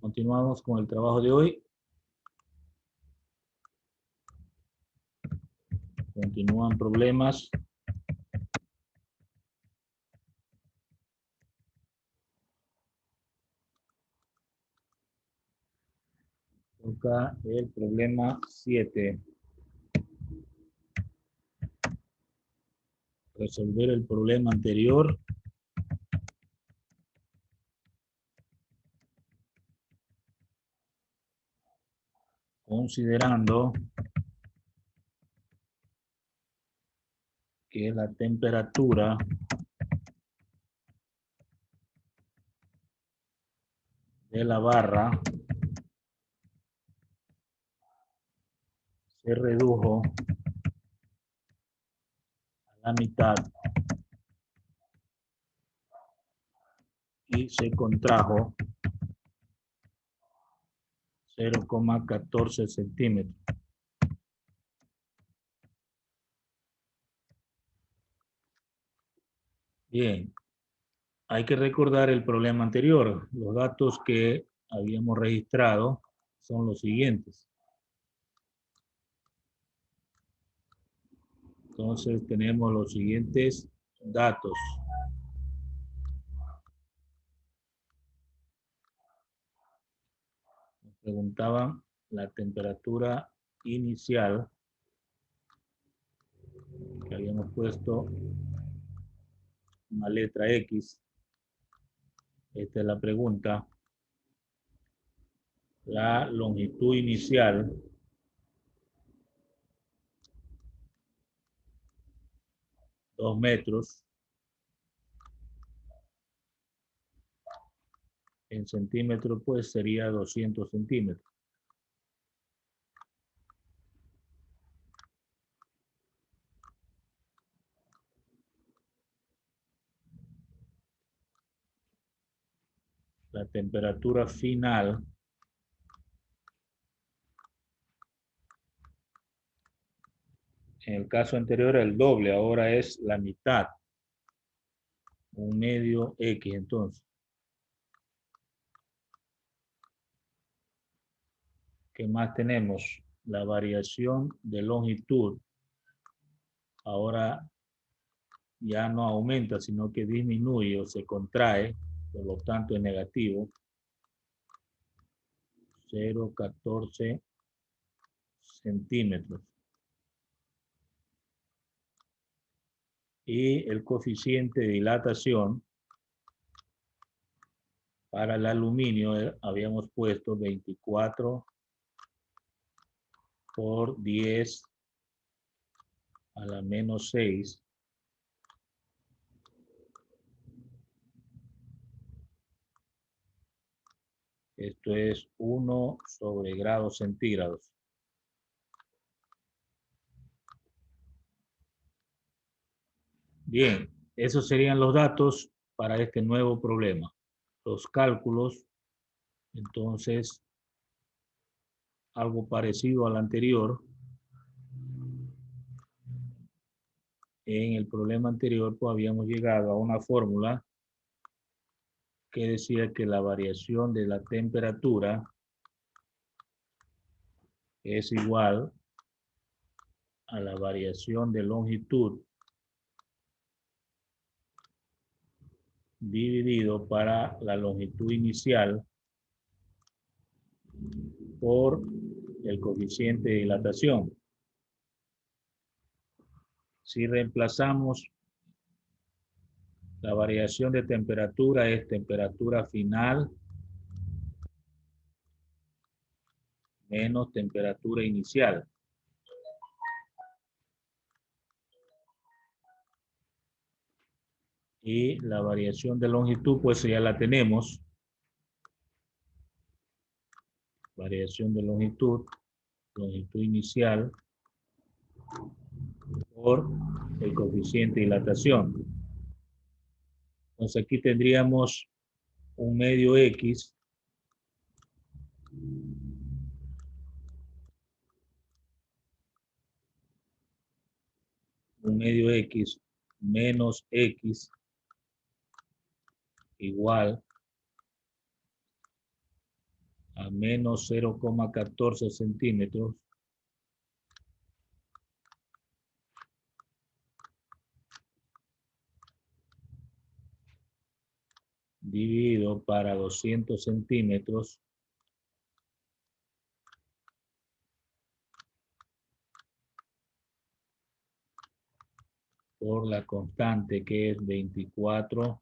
Continuamos con el trabajo de hoy. Continúan problemas. Toca el problema 7. Resolver el problema anterior. Considerando que la temperatura de la barra se redujo a la mitad y se contrajo 0,14 centímetros. Bien, hay que recordar el problema anterior. Los datos que habíamos registrado son los siguientes. Entonces tenemos los siguientes datos. Nos preguntaban la temperatura inicial que habíamos puesto una letra X. Esta es la pregunta. La longitud inicial (2 metros) en centímetros, pues sería 200 centímetros. La temperatura final en el caso anterior el doble, ahora es la mitad, un medio X. Entonces, ¿qué más tenemos? La variación de longitud ahora ya no aumenta, sino que disminuye o se contrae, por lo tanto es negativo. 0,14 centímetros. Y el coeficiente de dilatación para el aluminio habíamos puesto 24 por 10 a la menos 6. Esto es 1 sobre grados centígrados. Bien, esos serían los datos para este nuevo problema. Los cálculos, entonces, algo parecido al anterior. En el problema anterior, pues habíamos llegado a una fórmula que decía que la variación de la temperatura es igual a la variación de longitud dividido para la longitud inicial por el coeficiente de dilatación. Si reemplazamos la variación de temperatura, es temperatura final menos temperatura inicial. Y la variación de longitud, pues ya la tenemos. Variación de longitud inicial por el coeficiente de dilatación. Entonces aquí tendríamos un medio X menos X igual a menos 0,14 centímetros dividido para 200 centímetros por la constante que es 24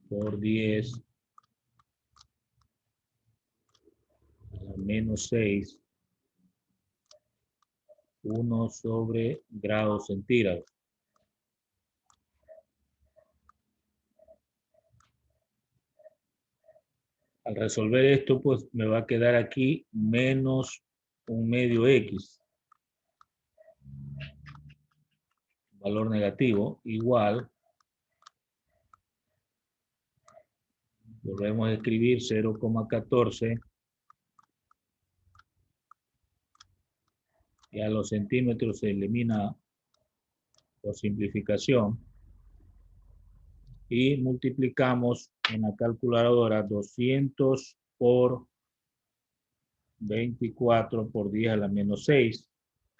por 10 a la menos 6, 1 sobre grados centígrados. Al resolver esto, pues me va a quedar aquí menos un medio X, valor negativo, igual, volvemos a escribir 0,14, ya los centímetros se elimina por simplificación, y multiplicamos en la calculadora 200 por 24 por 10 a la menos 6,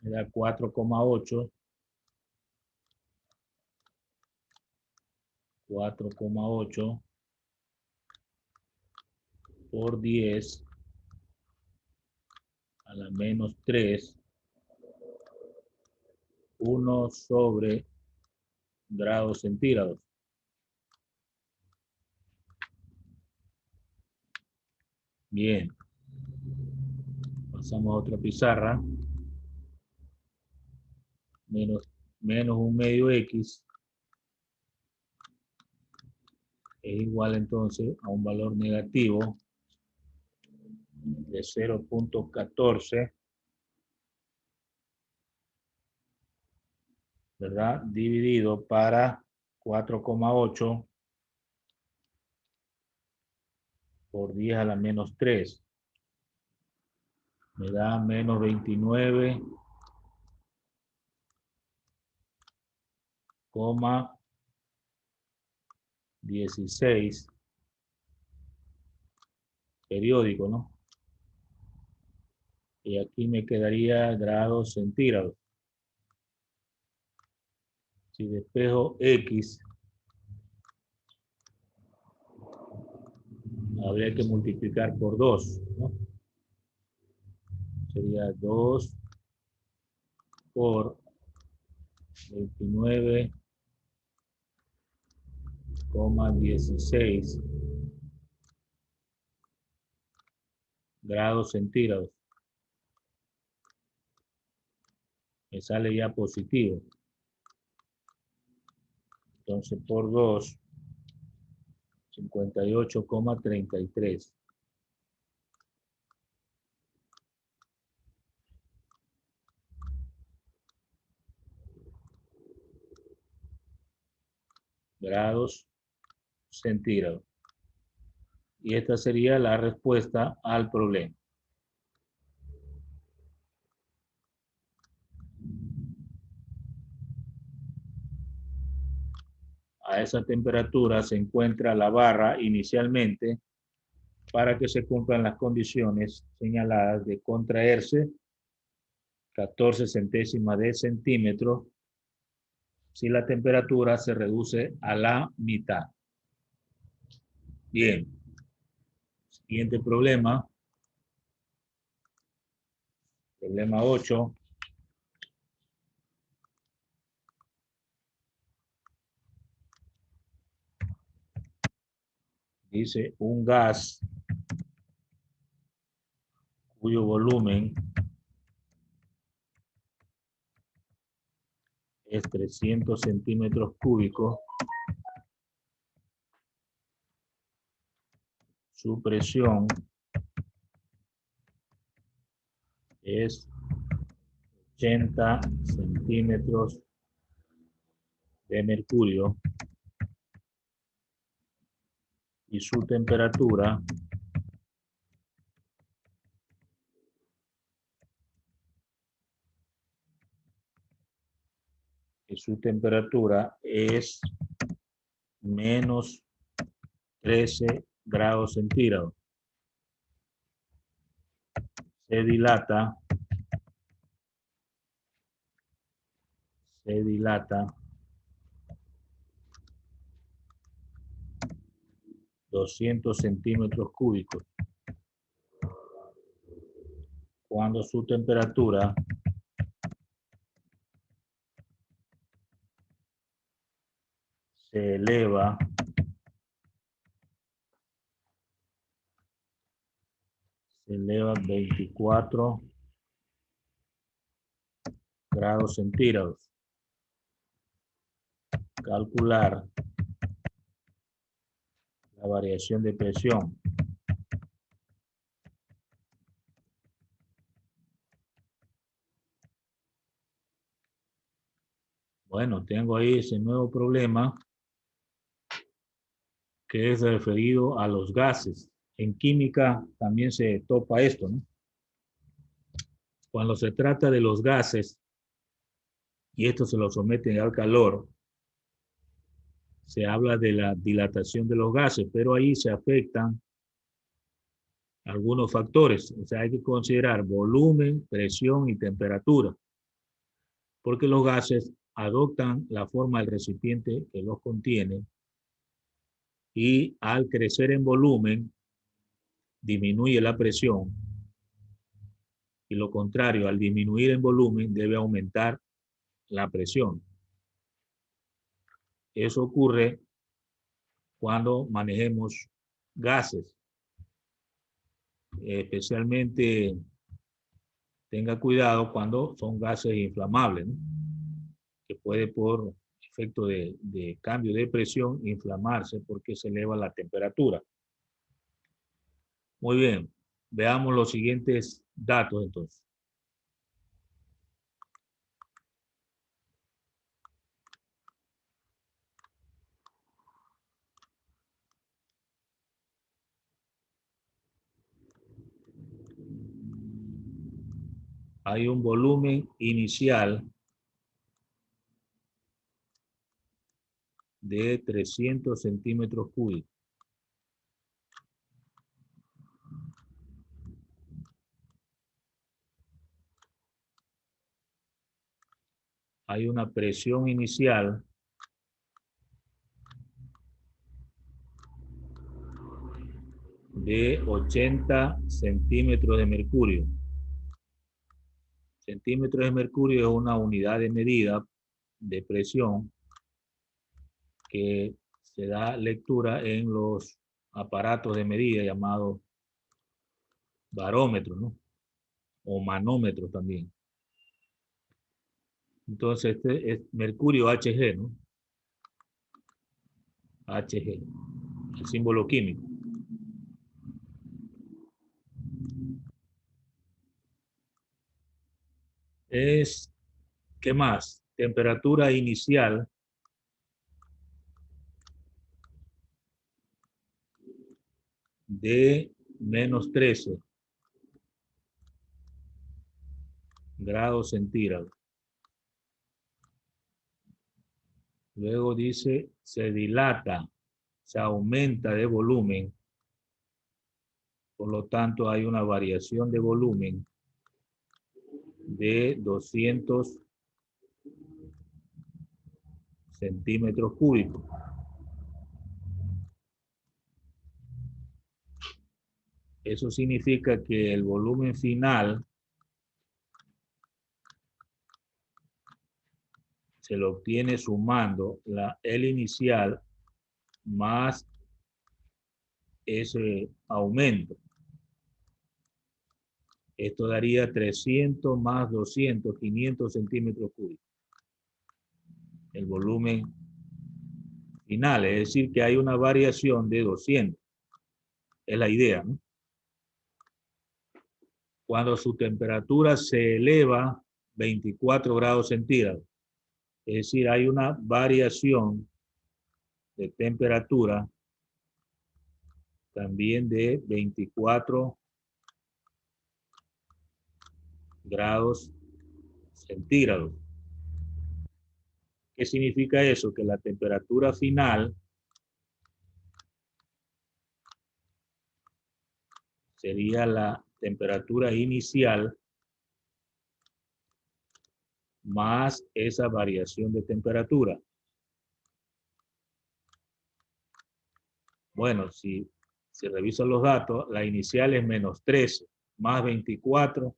me da 4,8. 4,8 por 10 a la menos 3, 1 sobre grados centígrados. Bien. Pasamos a otra pizarra. Menos un medio X es igual entonces a un valor negativo de 0,14, ¿verdad? Dividido para 4,8 por 10 a la menos 3. Me da menos 29,16 periódico, ¿no? Y aquí me quedaría grados centígrados. Si despejo X, habría que multiplicar por 2, ¿no? Sería 2 por 29,16 grados centígrados. Me sale ya positivo. Entonces por 2, 58,33. Grados centígrados. Y esta sería la respuesta al problema. A esa temperatura se encuentra la barra inicialmente para que se cumplan las condiciones señaladas de contraerse 14 centésimas de centímetro si la temperatura se reduce a la mitad. Bien. Siguiente problema. Problema 8. Dice un gas cuyo volumen es 300 centímetros cúbicos. Su presión es 80 centímetros de mercurio y su temperatura es menos 13 grados centígrados. se dilata 200 centímetros cúbicos cuando su temperatura se eleva se eleva 24 grados centígrados. Calcular la variación de presión. Bueno, tengo ahí ese nuevo problema que es referido a los gases. En química también se topa esto, ¿no? Cuando se trata de los gases, y esto se lo someten al calor, se habla de la dilatación de los gases, pero ahí se afectan algunos factores. O sea, hay que considerar volumen, presión y temperatura, porque los gases adoptan la forma del recipiente que los contiene y al crecer en volumen disminuye la presión y lo contrario, al disminuir en volumen debe aumentar la presión. Eso ocurre cuando manejemos gases. Especialmente tenga cuidado cuando son gases inflamables, ¿no? Que puede por efecto de cambio de presión inflamarse porque se eleva la temperatura. Muy bien, veamos los siguientes datos entonces. Hay un volumen inicial de 300 centímetros cúbicos. Hay una presión inicial de 80 centímetros de mercurio. Centímetros de mercurio es una unidad de medida de presión que se da lectura en los aparatos de medida llamados barómetros, ¿no? O manómetros también. Entonces, este es mercurio Hg, ¿no? Hg, el símbolo químico. ¿Qué más? Temperatura inicial de menos 13 grados centígrados. Luego dice, se dilata, se aumenta de volumen. Por lo tanto, hay una variación de volumen de 200 centímetros cúbicos. Eso significa que el volumen final se lo obtiene sumando el inicial más ese aumento. Esto daría 300 más 200, 500 centímetros cúbicos. El volumen final, es decir, que hay una variación de 200. Es la idea, ¿no? Cuando su temperatura se eleva 24 grados centígrados. Es decir, hay una variación de temperatura también de 24 grados centígrados. ¿Qué significa eso? Que la temperatura final sería la temperatura inicial más esa variación de temperatura. Bueno, si revisan los datos, la inicial es menos 13, más 24,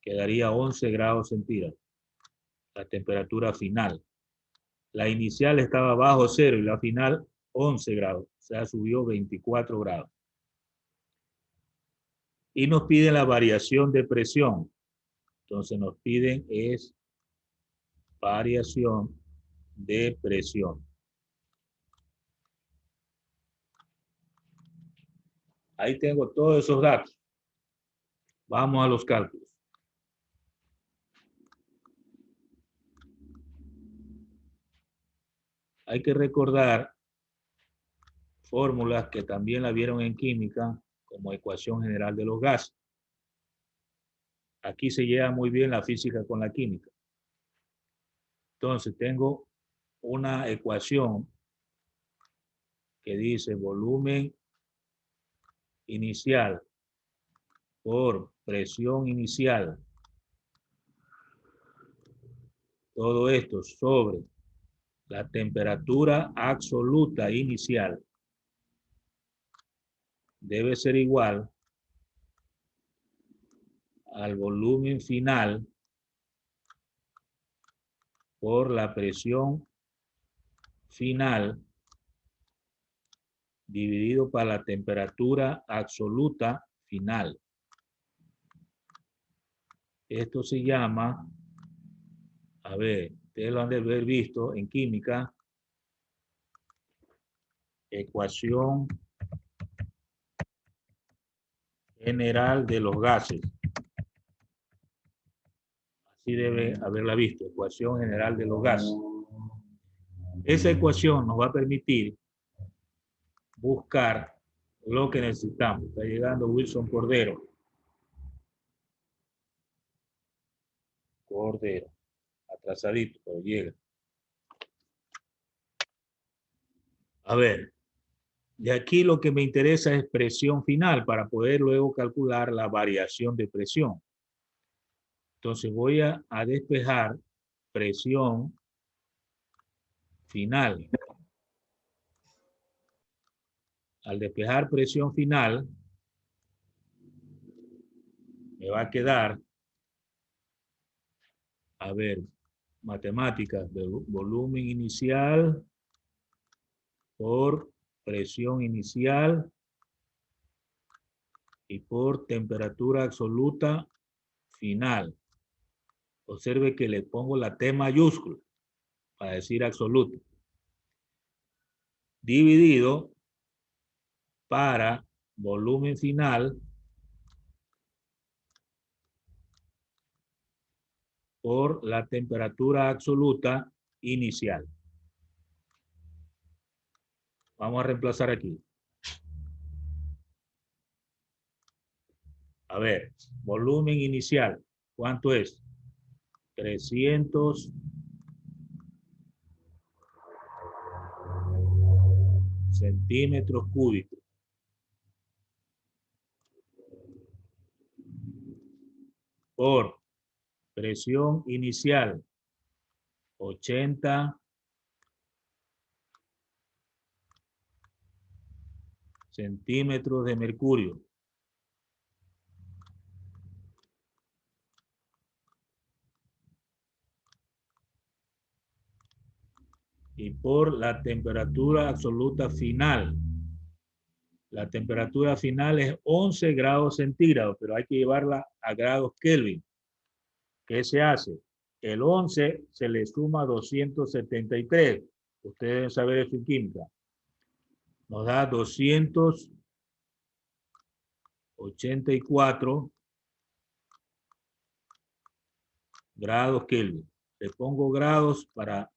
quedaría 11 grados centígrados, la temperatura final. La inicial estaba bajo cero y la final 11 grados, o sea, subió 24 grados. Y nos piden la variación de presión. Entonces nos piden es variación de presión. Ahí tengo todos esos datos. Vamos a los cálculos. Hay que recordar fórmulas que también la vieron en química, como ecuación general de los gases. Aquí se lleva muy bien la física con la química. Entonces tengo una ecuación que dice volumen inicial por presión inicial. Todo esto sobre la temperatura absoluta inicial debe ser igual al volumen final por la presión final dividido por la temperatura absoluta final. Esto se llama, a ver, ustedes lo han de haber visto en química, ecuación general de los gases. Así debe haberla visto, ecuación general de los gases. Esa ecuación nos va a permitir buscar lo que necesitamos. Está llegando Wilson Cordero. Atrasadito, pero llega. A ver, de aquí lo que me interesa es presión final para poder luego calcular la variación de presión. Entonces voy a despejar presión final. Al despejar presión final, me va a quedar, a ver, matemáticas de volumen inicial por presión inicial y por temperatura absoluta final. Observe que le pongo la T mayúscula para decir absoluto. Dividido para volumen final por la temperatura absoluta inicial. Vamos a reemplazar aquí. A ver, volumen inicial, ¿cuánto es? 300 centímetros cúbicos. Por presión inicial, 80 centímetros de mercurio. Y por la temperatura absoluta final. La temperatura final es 11 grados centígrados, pero hay que llevarla a grados Kelvin. ¿Qué se hace? El 11 se le suma 273. Ustedes deben saber eso en química. Nos da 284 grados Kelvin. Le pongo grados para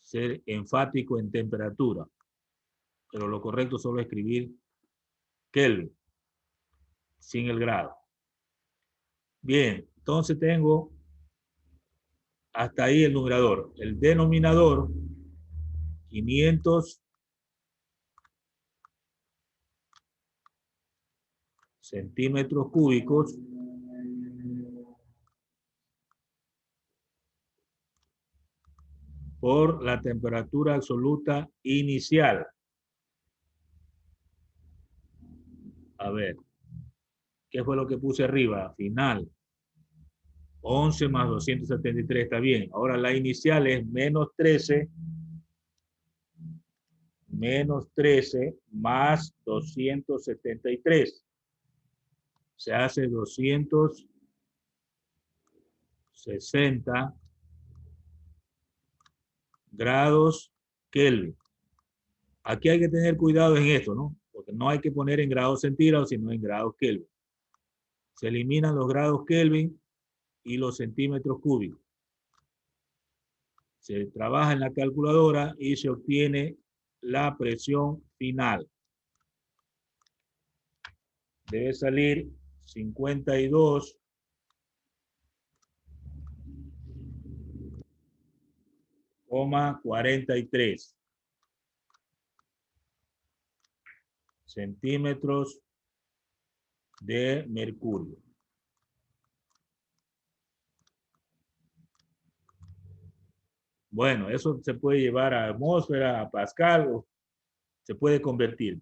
ser enfático en temperatura, pero lo correcto solo es escribir Kelvin sin el grado. Bien, entonces tengo hasta ahí el numerador. El denominador, 500 centímetros cúbicos por la temperatura absoluta inicial. A ver, ¿qué fue lo que puse arriba? Final. 11 más 273 está bien. Ahora la inicial es menos 13 más 273. Se hace 260 grados Kelvin. Aquí hay que tener cuidado en esto, ¿no? Porque no hay que poner en grados centígrados, sino en grados Kelvin. Se eliminan los grados Kelvin y los centímetros cúbicos. Se trabaja en la calculadora y se obtiene la presión final. Debe salir 52,43 centímetros de mercurio. Bueno, eso se puede llevar a atmósfera, a Pascal, o se puede convertir.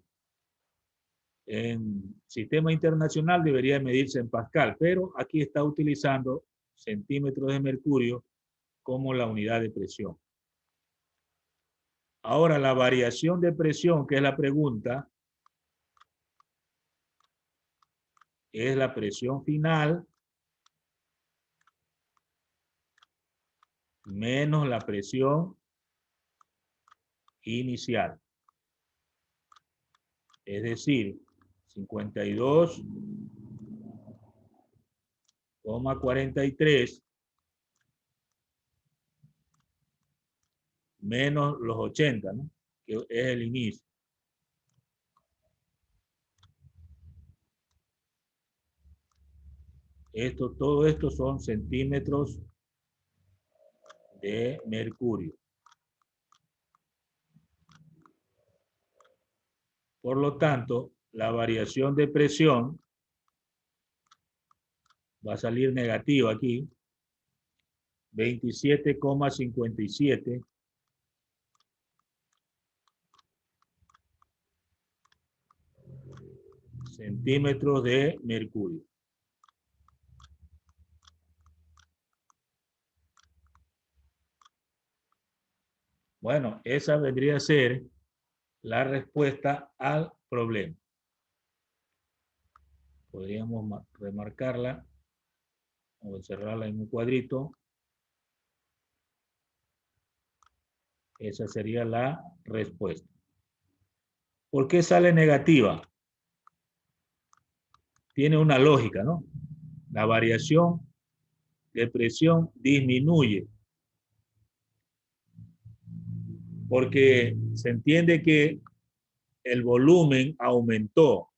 En sistema internacional debería medirse en Pascal, pero aquí está utilizando centímetros de mercurio como la unidad de presión. Ahora, la variación de presión, que es la pregunta, es la presión final menos la presión inicial. Es decir, 52,43 menos los 80, ¿no? Que es el inicio. Todo esto son centímetros de mercurio. Por lo tanto, la variación de presión va a salir negativa aquí, 27,57 centímetros de mercurio. Bueno, esa vendría a ser la respuesta al problema. Podríamos remarcarla o encerrarla en un cuadrito. Esa sería la respuesta. ¿Por qué sale negativa? Tiene una lógica, ¿no? La variación de presión disminuye. Porque se entiende que el volumen aumentó.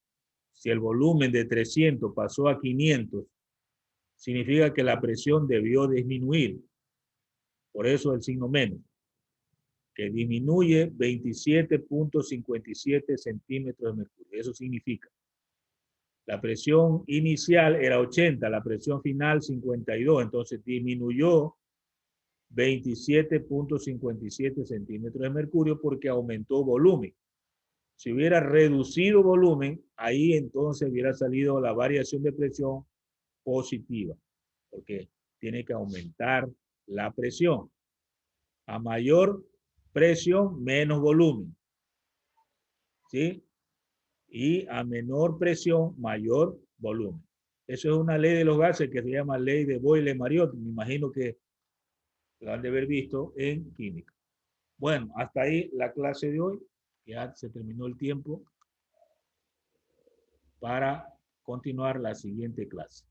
Si el volumen de 300 pasó a 500, significa que la presión debió disminuir. Por eso el signo menos, que disminuye 27,57 centímetros de mercurio. Eso significa. La presión inicial era 80, la presión final 52, entonces disminuyó 27,57 centímetros de mercurio porque aumentó volumen. Si hubiera reducido volumen, ahí entonces hubiera salido la variación de presión positiva, porque tiene que aumentar la presión. A mayor presión, menos volumen. ¿Sí? Y a menor presión, mayor volumen. Eso es una ley de los gases que se llama ley de Boyle-Mariotte. Me imagino que lo han de haber visto en química. Bueno, hasta ahí la clase de hoy. Ya se terminó el tiempo para continuar la siguiente clase.